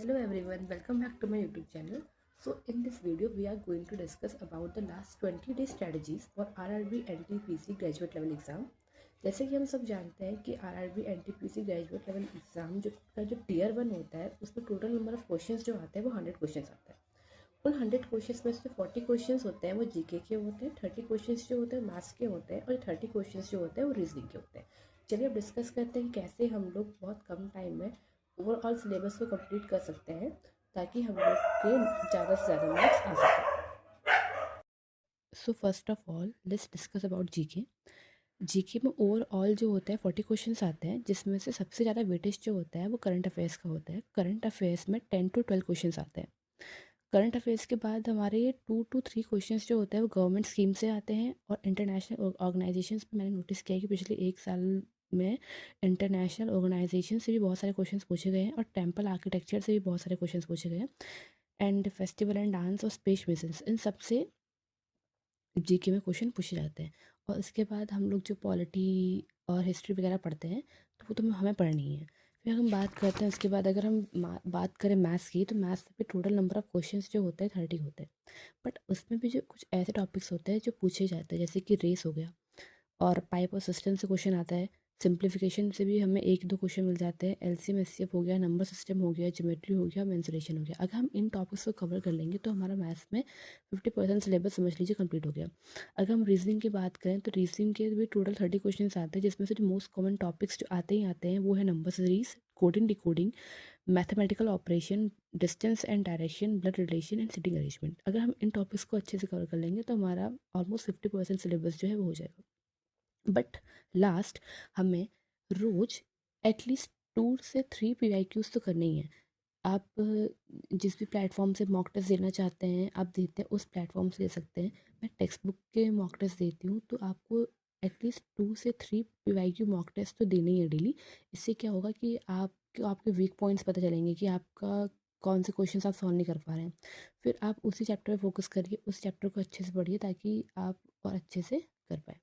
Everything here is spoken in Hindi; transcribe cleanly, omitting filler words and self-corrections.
Hello everyone, welcome back to my YouTube channel. So in this video we are going to discuss about the last 20 day strategies for RRB NTPC graduate level exam. जैसे कि हम सब जानते हैं कि RRB NTPC graduate level exam जो टीयर 1 होता है उसमें टोटल नंबर ऑफ क्वेश्चंस जो आते हैं वो 100 क्वेश्चंस आता है। उन 100 क्वेश्चंस में से 40 क्वेश्चंस होते हैं वो जीके के होते हैं, 30 क्वेश्चंस जो होते हैं मैथ्स के होते हैं और 30 क्वेश्चंस जो होते हैं वो रीजनिंग के होते हैं। चलिए अब डिस्कस करते हैं कि कैसे हम लोग बहुत कम टाइम में ओवरऑल सिलेबस को कंप्लीट कर सकते हैं ताकि हम लोग के ज़्यादा से ज़्यादा मार्क्स आ सकें। So first of all let's discuss about GK. GK में ओवरऑल जो होता है 40 क्वेश्चंस आते हैं, जिसमें से सबसे ज़्यादा वेटेज जो होता है वो करंट अफेयर्स का होता है। करंट अफेयर्स में 10 to 12 क्वेश्चंस आते हैं। करंट अफेयर्स के बाद हमारे 2 to 3 क्वेश्चंस जो होते हैं वो गवर्नमेंट स्कीम से आते हैं और इंटरनेशनल ऑर्गेनाइजेशंस में मैंने नोटिस किया है कि पिछले एक साल में इंटरनेशनल ऑर्गेनाइजेशन से भी बहुत सारे क्वेश्चंस पूछे गए हैं और टेम्पल आर्किटेक्चर से भी बहुत सारे क्वेश्चंस पूछे गए हैं। एंड फेस्टिवल एंड डांस और स्पेस मिशंस, इन सब से जीके में क्वेश्चन पूछे जाते हैं। और इसके बाद हम लोग जो पॉलिटी और हिस्ट्री वगैरह पढ़ते हैं तो वो तो हमें पढ़नी है। फिर हम बात करते हैं उसके बाद, अगर हम बात करें मैथ्स की, तो मैथ्स पे टोटल नंबर ऑफ़ क्वेश्चंस जो होते हैं 30 होते हैं। बट उसमें भी जो कुछ ऐसे टॉपिक्स होते हैं जो पूछे जाते हैं, जैसे कि रेस हो गया और पाइप और सिस्टम से क्वेश्चन आता है। सिंप्लीफिकेशन से भी हमें 1-2 क्वेश्चन मिल जाते हैं। एलसीएम एचसीएफ हो गया, नंबर सिस्टम हो गया, ज्योमेट्री हो गया, मेंसुरेशन हो गया। अगर हम इन टॉपिक्स को कवर कर लेंगे तो हमारा मैथ्स में 50% सिलेबस समझ लीजिए कंप्लीट हो गया। अगर हम रीजनिंग की बात करें तो रीजनिंग के भी टोटल 30 क्वेश्चन आते हैं, जिसमें से जो मोस्ट कॉमन टॉपिक्स जो आते ही आते हैं वो है number series, coding decoding, mathematical operation, distance and direction, blood relation and sitting arrangement. अगर हम इन टॉपिक्स को अच्छे से कवर कर लेंगे तो हमारा ऑलमोस्ट 50% सिलेबस जो है वो हो जाएगा। बट लास्ट हमें रोज़ एटलीस्ट 2 से 3 PYQs तो करने ही हैं। आप जिस भी प्लेटफॉर्म से मॉक टेस्ट देना चाहते हैं आप देते हैं, उस प्लेटफॉर्म से दे सकते हैं। मैं टेक्स्ट बुक के मॉक टेस्ट देती हूँ, तो आपको एटलीस्ट 2 से 3 PYQ मॉक टेस्ट तो देने ही है डेली। इससे क्या होगा कि आपको आपके वीक पॉइंट्स पता चलेंगे कि आपका कौन से क्वेश्चन आप सॉल्व नहीं कर पा रहे हैं। फिर आप उसी चैप्टर पे फोकस करिए, उस चैप्टर को अच्छे से पढ़िए ताकि आप और अच्छे से कर पाएँ।